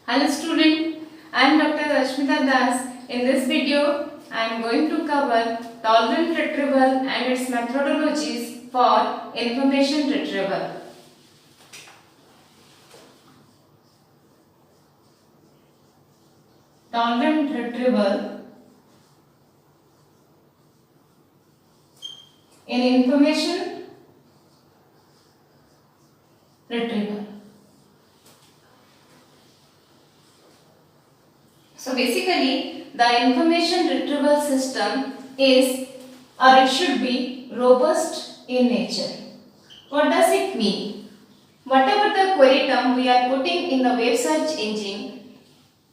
Hello student, I am Dr. Rashmita Das. In this video, I am going to cover tolerant retrieval and its methodologies for information retrieval. Tolerant retrieval in information retrieval. So basically, the information retrieval system is or it should be robust in nature. What does it mean? Whatever the query term we are putting in the web search engine,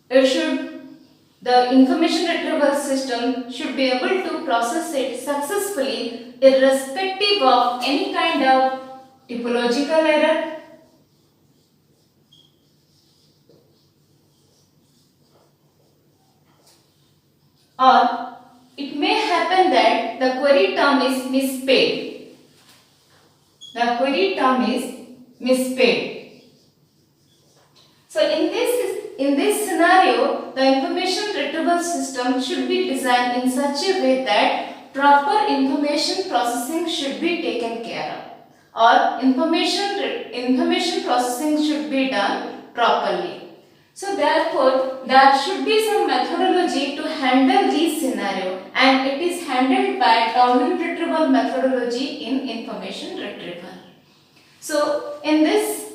the information retrieval system should be able to process it successfully irrespective of any kind of typological error, or it may happen that the query term is misspelled. The query term is misspelled. So in this scenario, the information retrieval system should be designed in such a way that proper information processing should be taken care of, or information processing should be done properly. So therefore, there should be some methodology to handle this scenario, and it is handled by tolerant retrieval methodology in information retrieval. So in this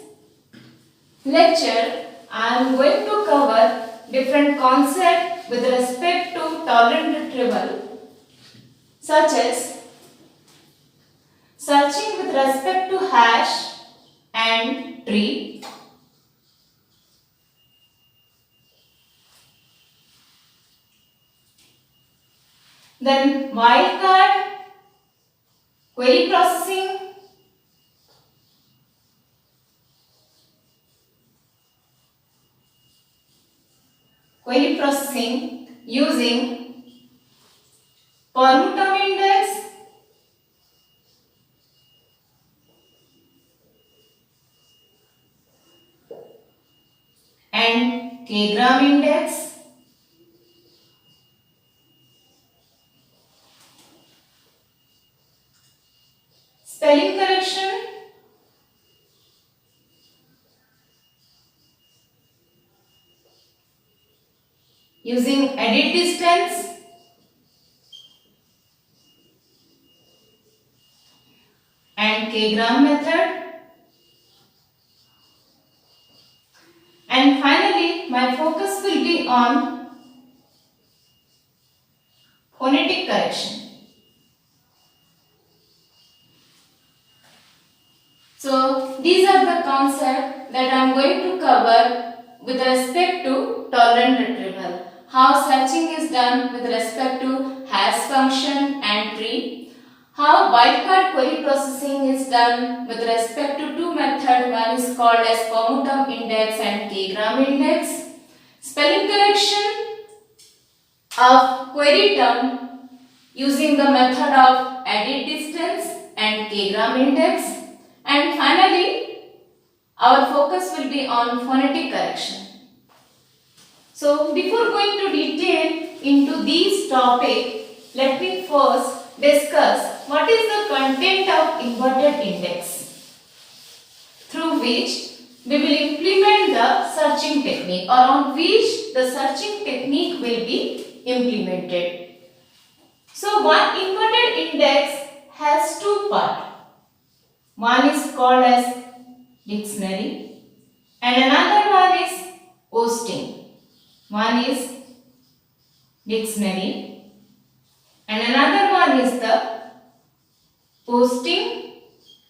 lecture, I am going to cover different concepts with respect to tolerant retrieval, such as searching with respect to hash and tree, then wildcard, query processing, using permutum index, and k-gram index, spelling correction, using edit distance, and k-gram method. And finally, my focus will be on phonetic correction. So these are the concepts that I am going to cover with respect to tolerant retrieval. How searching is done with respect to hash function and tree. How wildcard query processing is done with respect to two methods. One is called as permutum index and k-gram index. Spelling correction of query term using the method of edit distance and k-gram index. And finally, our focus will be on phonetic correction. So before going to detail into these topics, let me first discuss what is the content of inverted index, through which we will implement the searching technique, or on which the searching technique will be implemented. So one inverted index has two parts. One is called as dictionary and another one is posting. One is dictionary and another one is the posting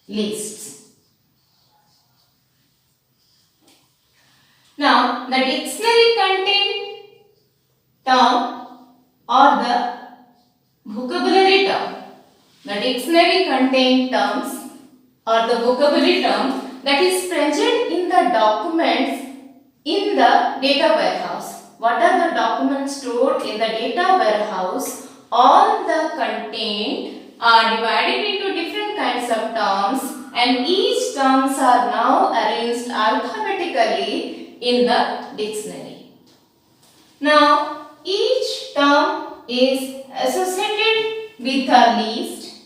lists. Now, the dictionary contains term or the vocabulary term. The dictionary contains terms or the vocabulary term that is present in the documents in the data warehouse. What are the documents stored in the data warehouse? All the content are divided into different kinds of terms, and each terms are now arranged alphabetically in the dictionary. Now, each term is associated with a list,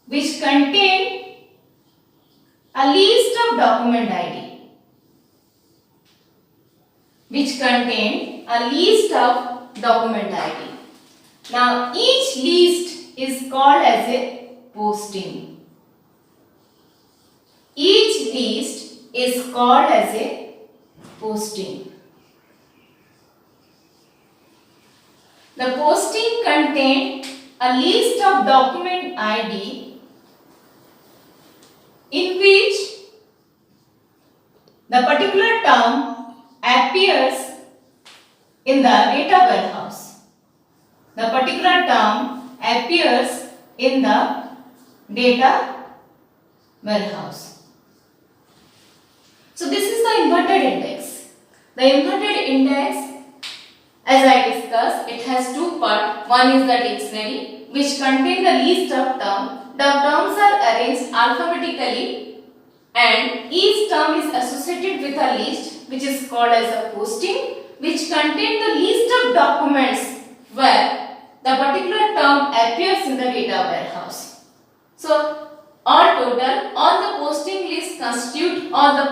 which contain a list of document ID. Now, each list is called as a posting. The posting contains a list of document ID in which the particular term appears in the data warehouse. So this is the inverted index. The inverted index, as I discussed, it has two parts. One is the dictionary, which contains the list of terms. The terms are arranged alphabetically and each term is associated with a list which is called as a posting, which contains the list of documents where the particular term appears in the data warehouse. So all total, all the postings constitute the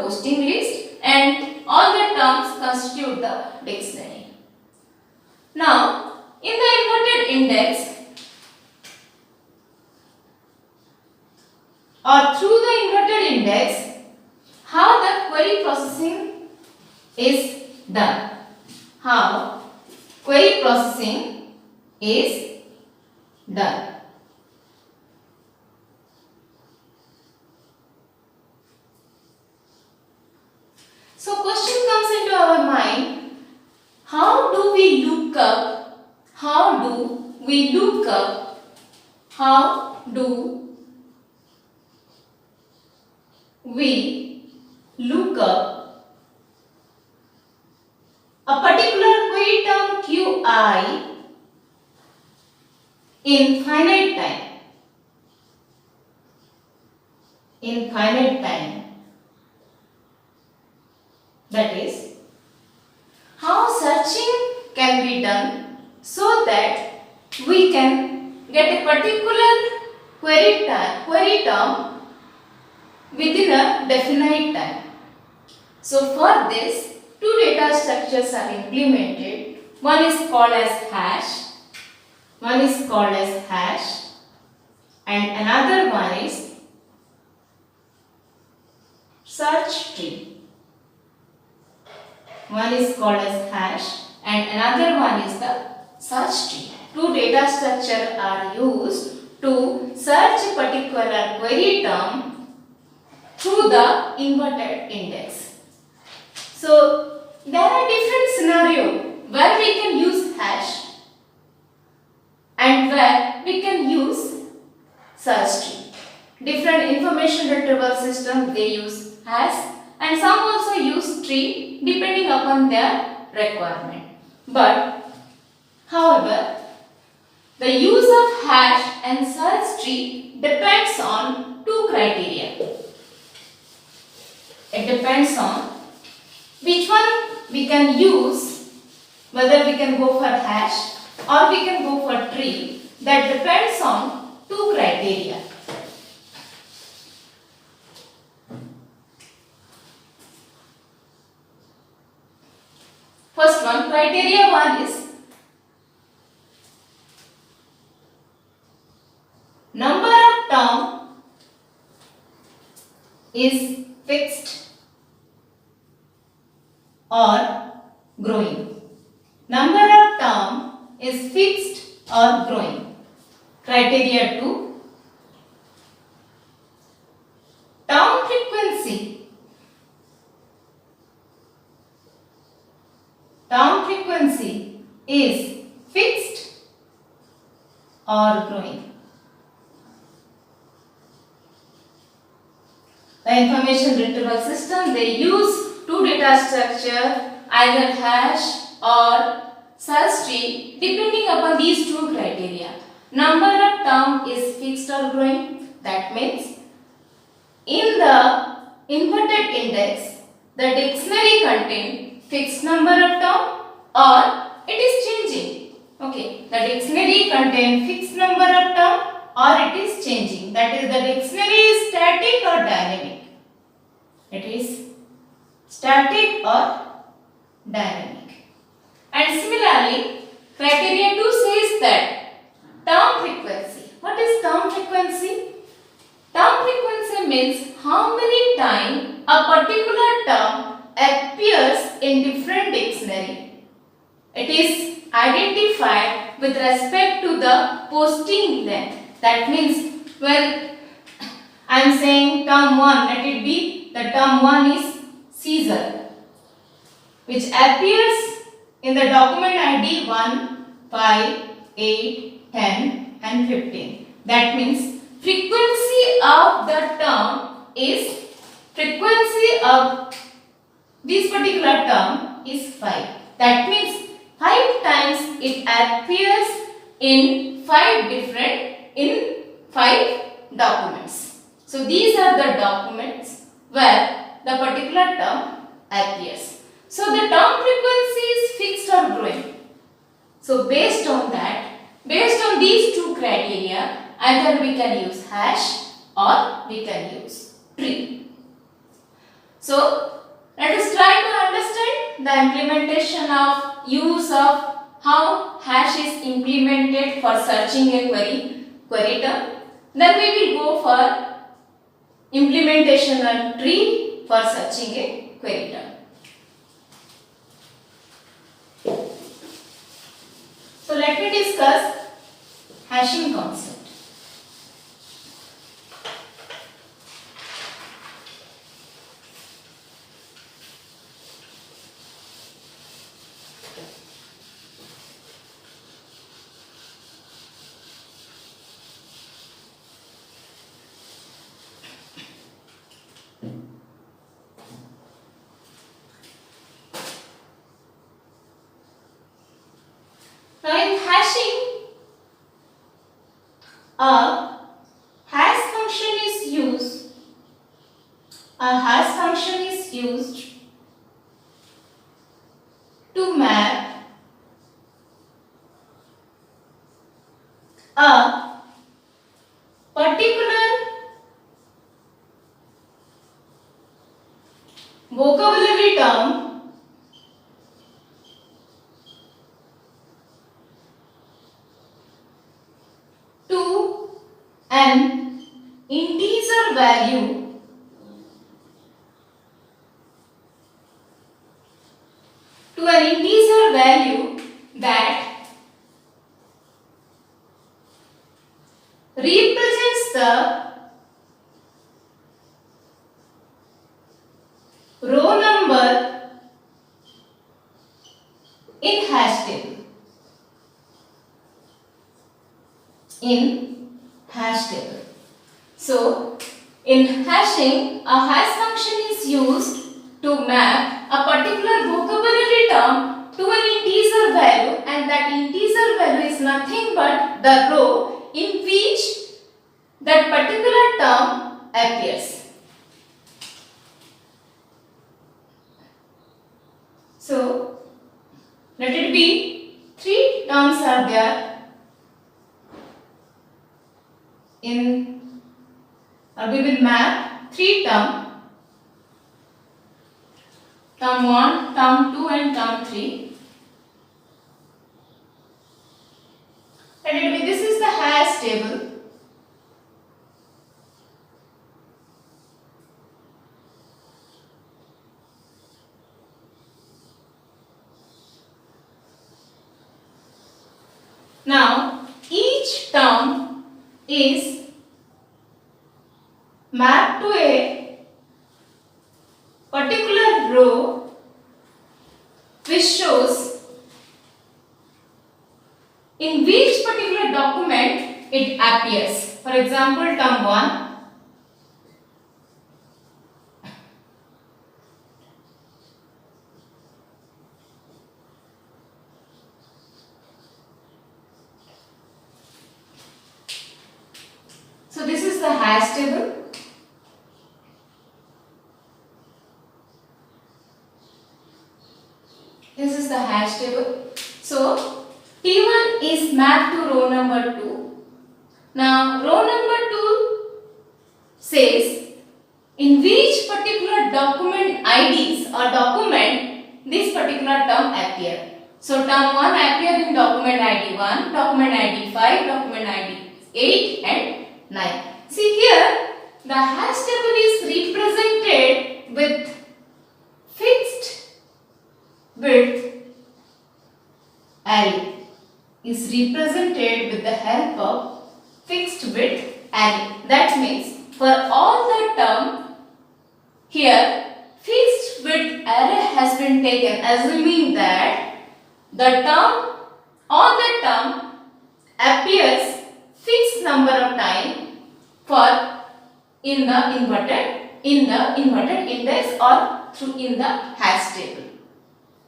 posting list and all the terms constitute the dictionary. Now, in the inverted index or through the inverted index, how the query processing is done. So question comes into our mind, how do we look up a particular query term Qi in finite time. That is, how searching can be done so that we can get a particular query term within a definite time. So for this, two data structures are implemented. One is called as hash and another one is search tree. One is called as hash and another one is the search tree. Two data structures are used to search a particular query term through the inverted index. So there are different scenarios where we can use hash and where we can use search tree. Different information retrieval systems, they use hash and some also use tree depending upon their requirement. But however, the use of hash and search tree depends on two criteria. It depends on which one we can use, whether we can go for hash or we can go for tree. That depends on two criteria. First one, criteria one is number of term is fixed or growing. Number of term is fixed or growing. Criteria 2, term frequency. Term frequency is fixed or growing. The information retrieval system, they use two data structure, either hash or search tree, depending upon these two criteria. number of term is fixed or growing. That means in the inverted index, the dictionary contains fixed number of term or it is changing. Okay, the dictionary contains fixed number of term or it is changing. That is, the dictionary is static or dynamic. It is static or dynamic. And similarly, criteria 2 says that term frequency. What is term frequency? Term frequency means how many times a particular term appears in different dictionary. It is identified with respect to the posting length. That means when I am saying term 1, let it be the term 1 is Caesar, which appears in the document ID 1, 5, 8, 10 and 15. That means frequency of the term is frequency of this particular term is 5. That means 5 times it appears in 5 documents. So these are the documents where the particular term appears. So the term frequency is fixed or growing. So based on that, based on these two criteria, either we can use hash or we can use tree. So let us try to understand the implementation of use of how hash is implemented for searching a query term. Then we will go for implementation of tree for searching a query term. So let me discuss hashing concept. Now in hashing, a hash function is used. A hash function is used to map a particular vocabulary term to an integer value that represents the row number in hash table. So in hashing, a hash function is used to map a particular vocabulary term to an integer value, and that integer value is nothing but the row in which that particular term appears. So let it be 3 terms are there we will map 3 terms, term 1, term 2 and term 3. Let it be, this is the hash table. Now each term is mapped to a particular row which shows in which particular document it appears. For example, term 1. So this is the hash table. This is the hash table. So T1 is mapped to row number 2. Now row number 2 says in which particular document IDs or document this particular term appear. So term 1 appear in document ID 1, document ID 5, document ID 8 and 9. See here the hash table is represented with fixed width array. Is represented with the help of fixed width array. That means for all the term here fixed width array has been taken, assuming that the term or the term appears fixed number of time for in the inverted index or through in the hash table.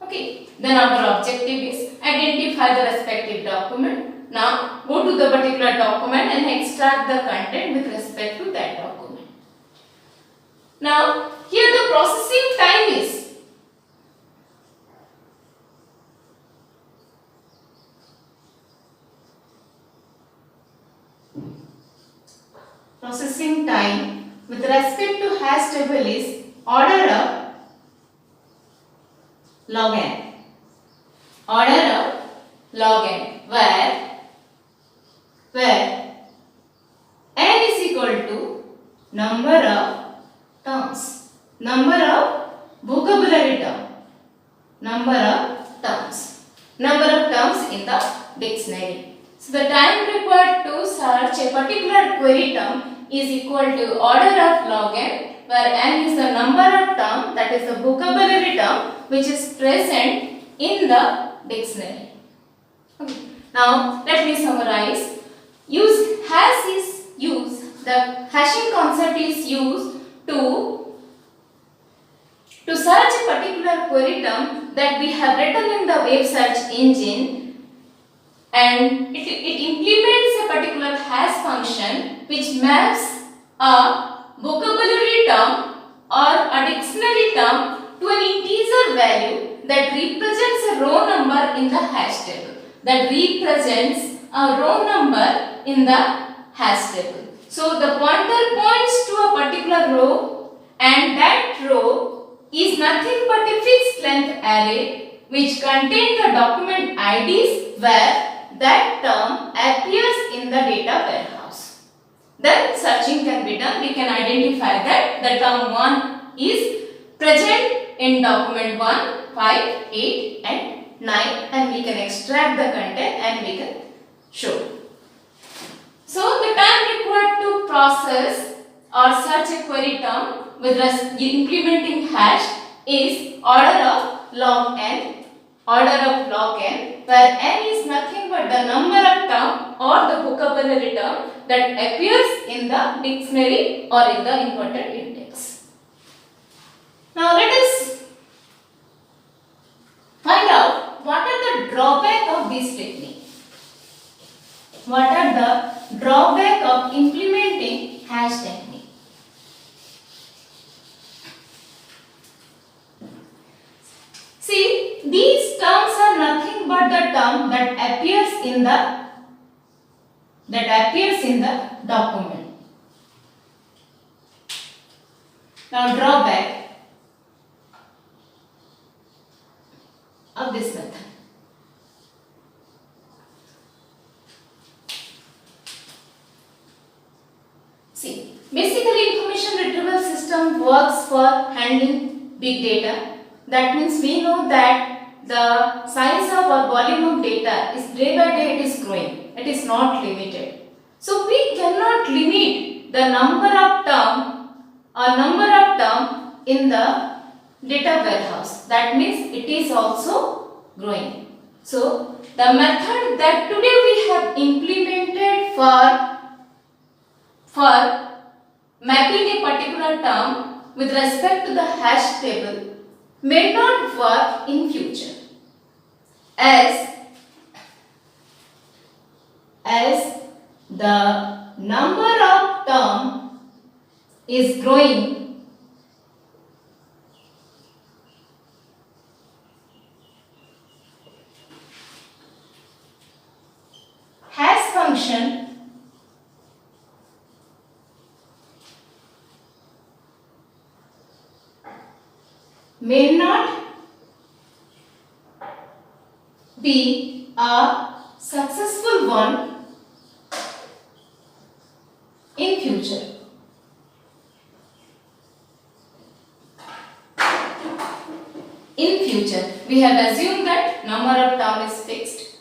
Okay, then our objective is identify the respective document. Now go to the particular document and extract the content with respect to that document. Now here the processing time is with respect to hash table is order of log n. Order of log n where n is equal to number of terms, number of vocabulary term, number of terms in the dictionary. So the time required to search a particular query term is equal to order of log n, where n is the number of term, that is the vocabulary term which is present in the dictionary. Okay. Now let me summarize. The hashing concept is used to search a particular query term that we have written in the web search engine, and it implements a particular hash function which maps a vocabulary term or a dictionary term to an integer value that represents a row number in the hash table. So the pointer points to a particular row, and that row is nothing but a fixed length array which contains the document IDs where that term appears in the data warehouse. Then searching can be done. We can identify that the term 1 is present in document 1, 5, 8 and 9, and we can extract the content and we can show. So the time required to process or search a query term with implementing hash is order of log n, where n is nothing but the number of term or the vocabulary term that appears in the dictionary or in the inverted index. Now let us find out what are the drawbacks of this technique. What are the drawbacks of implementing hash technique? See, these terms are nothing but the term that appears in the document. Now drawback of this method. See, basically information retrieval system works for handling big data. That means we know that the size of our volume of data is day by day it is growing. It is not limited. So we cannot limit the number of term in the data warehouse. That means it is also growing. So the method that today we have implemented for mapping a particular term with respect to the hash table may not work in future, as the number of is growing, has function may not be a successful one in future. In future, we have assumed that number of term is fixed,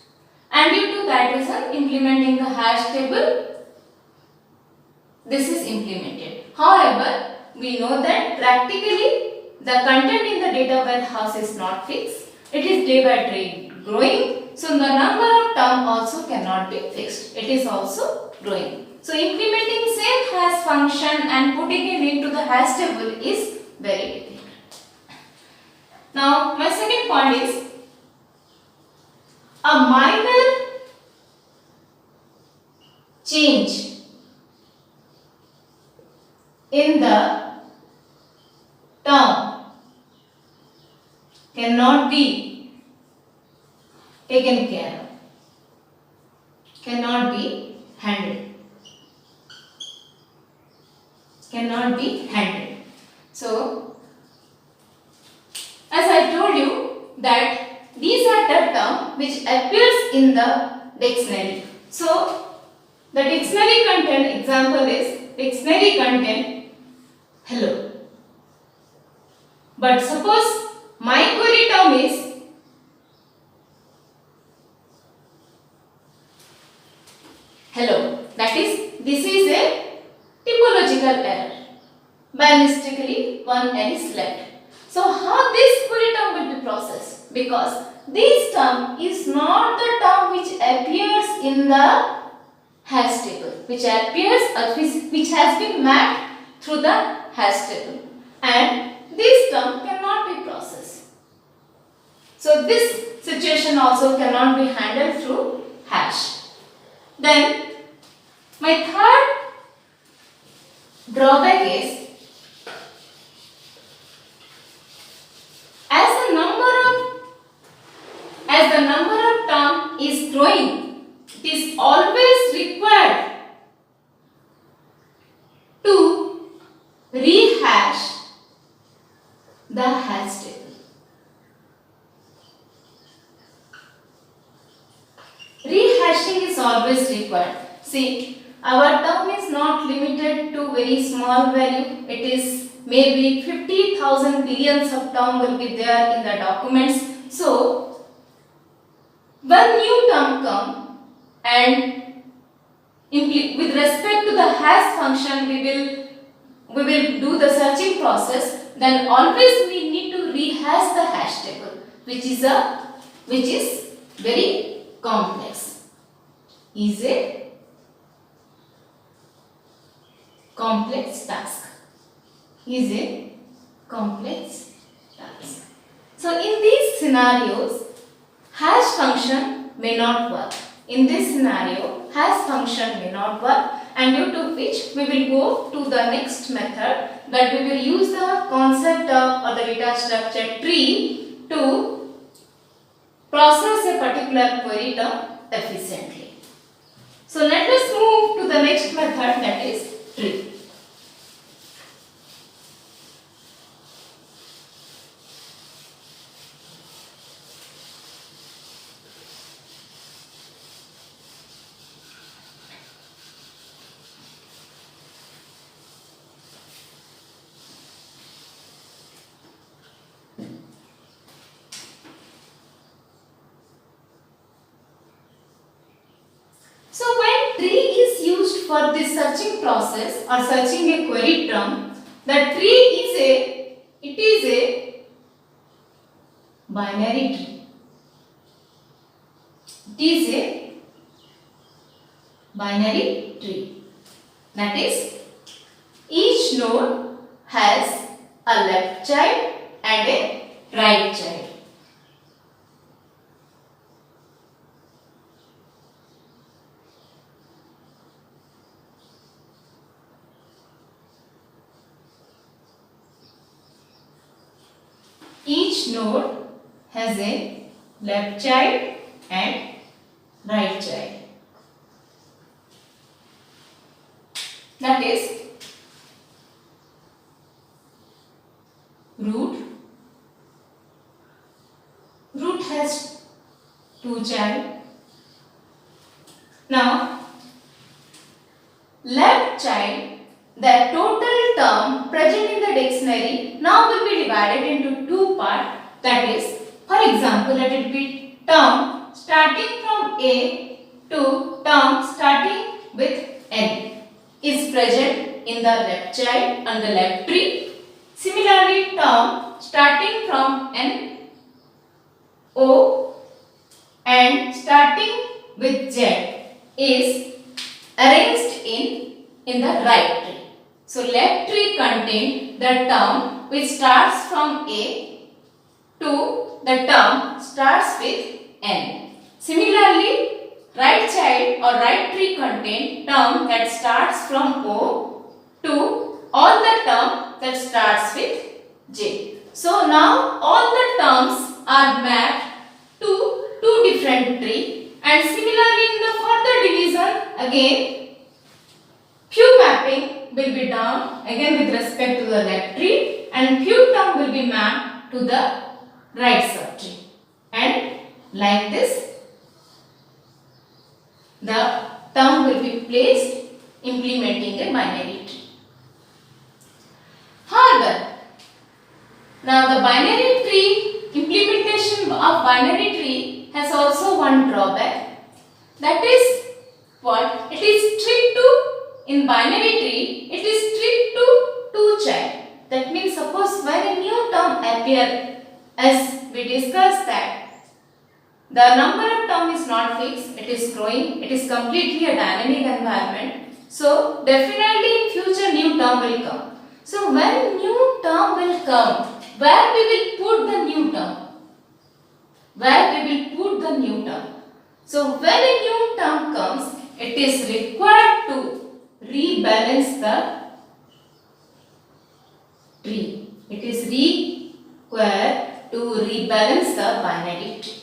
and due to that reason, implementing the hash table, this is implemented. However, we know that practically the content in the data warehouse is not fixed. It is day by day growing. So the number of term also cannot be fixed. It is also growing. So implementing same hash function and putting it into the hash table is very difficult. Now my second point is a minor change in the term cannot be taken care of, cannot be handled, cannot be handled. So, as I told you that these are the terms which appears in the dictionary. So, the dictionary content example is dictionary content hello. But suppose my query term is hello. That is, this is a typological error. By mistakenly one L is left. So how this query term will be processed? Because this term is not the term which appears in the hash table, which has been mapped through the hash table, and this term cannot be processed. So this situation also cannot be handled through hash. Then my third drawback is as the number of term is growing, it is always required to rehash the hash table. Rehashing is always required. See, our term is not limited to very small value. It is maybe 50,000 billions of term will be there in the documents. So, one new term come and with respect to the hash function we will do the searching process, then always we need to rehash the hash table, which is very complex. Is a complex task. Is a complex task. So in these scenarios, hash function may not work. In this scenario, hash function may not work, and due to which we will go to the next method, that we will use the concept of or the data structure tree to process a particular query term efficiently. So let us move to the next method, that is tree. So when tree is used for this searching process or searching a query term, the tree is a binary tree. It is a binary tree. That is, each node has a left child and a right child. each node has a left child and right child. That is root. Root has two child. Now left child, the total term present in the dictionary now will be divided into two parts. That is, for example, let it be term starting from A to term starting with N is present in the left child and the left tree. Similarly, term starting from N, O and starting with Z is arranged in the right tree. So left tree contain the term which starts from A to the term starts with N. Similarly, right child or right tree contain term that starts from O to all the term that starts with J. So now all the terms are mapped to two different trees, and similarly in the further division again few mapping will be done again with respect to the left tree and few term will be mapped to the right subtree, and like this the term will be placed implementing a binary tree. However, now the binary tree implementation of binary tree has also one drawback. That is what? It is strict to, in binary tree, it is strict to two child. That means suppose when a new term appear, as we discussed that the number of term is not fixed, it is growing, it is completely a dynamic environment. So definitely in future new term will come. So when new term will come, where we will put the new term? Where we will put the new term? So when a new term comes, it is required to rebalance the tree. It is required to rebalance the binary tree.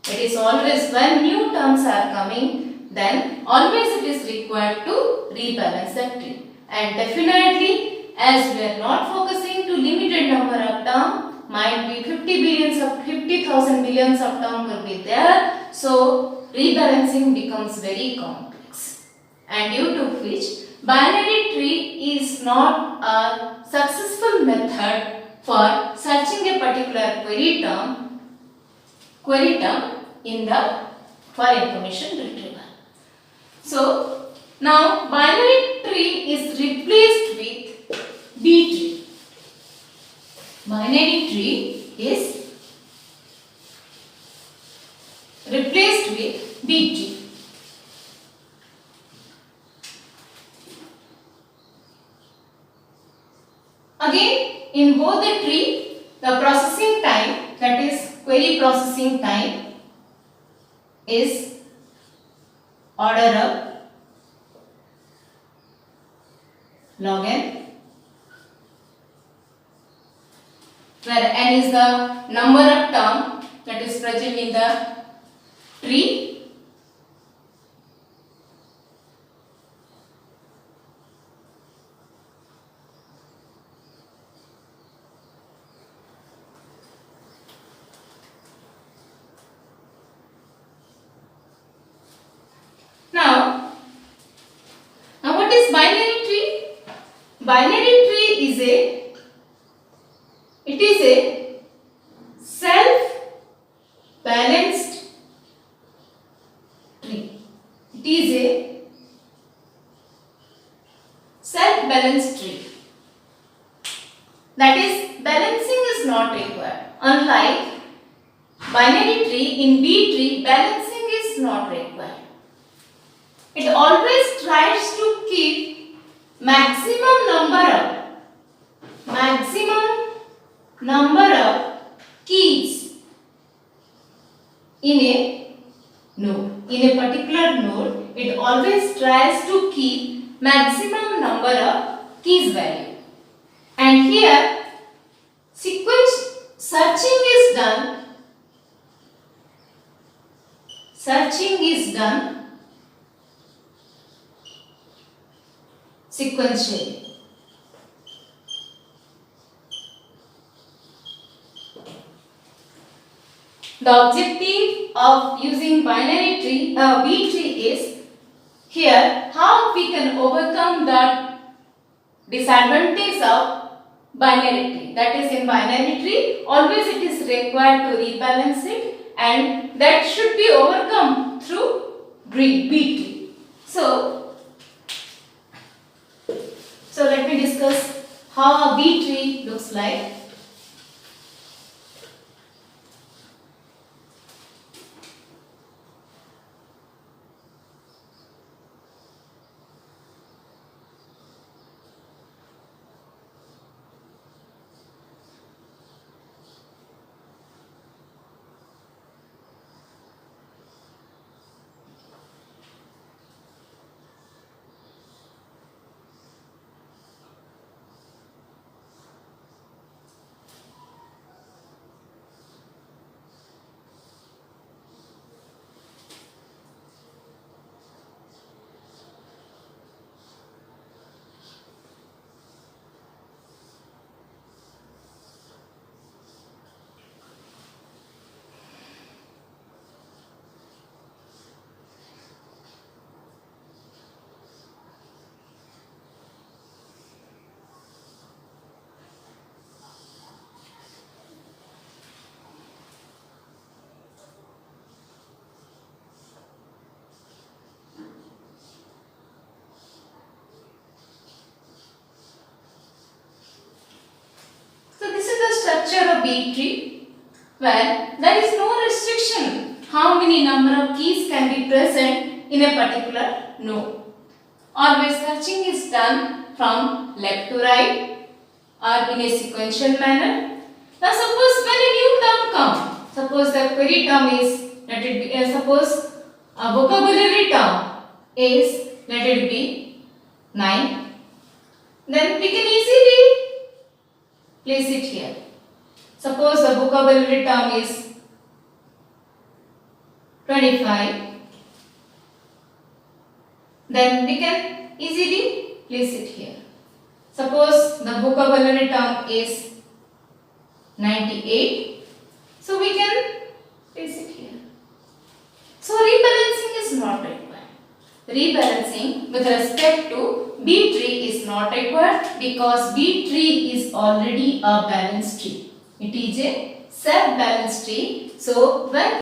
It is always when new terms are coming, then always it is required to rebalance the tree. And definitely, as we are not focusing to limited number of terms, might be 50,000 billions of terms will be there. So rebalancing becomes very complex, and due to which binary tree is not a successful method for searching a particular query term in the for information retrieval. So now binary tree is replaced with B tree. Binary tree is replaced with B tree. Again, in both the tree, the processing time, that is query processing time, is order of log n, where n is the number of terms that is present in the tree. Now what is binary tree? Binary tree is a self-balanced tree. It is a self-balanced tree. That is, balancing is not required. Unlike binary tree, in B tree, balancing is not required. It always tries to keep maximum number of keys in a node. In a particular node, it always tries to keep maximum number of keys value. And here, searching done. Searching is done sequentially. The objective of using binary tree, B tree is here how we can overcome the disadvantage of binary tree. That is, in binary tree always it is required to rebalance it, and that should be overcome through B tree. So let me discuss how a B tree looks like. Structure of B tree, where there is no restriction how many number of keys can be present in a particular node. Always searching is done from left to right or in a sequential manner. Now suppose when a new term comes, suppose the query term is, let it be, suppose a vocabulary term is, let it be 9, then we can easily place it here. Suppose the vocabulary term is 25, then we can easily place it here. Suppose the vocabulary term is 98, so we can place it here. So rebalancing is not required. Rebalancing with respect to B tree is not required because B tree is already a balanced tree. It is a self-balanced tree. So when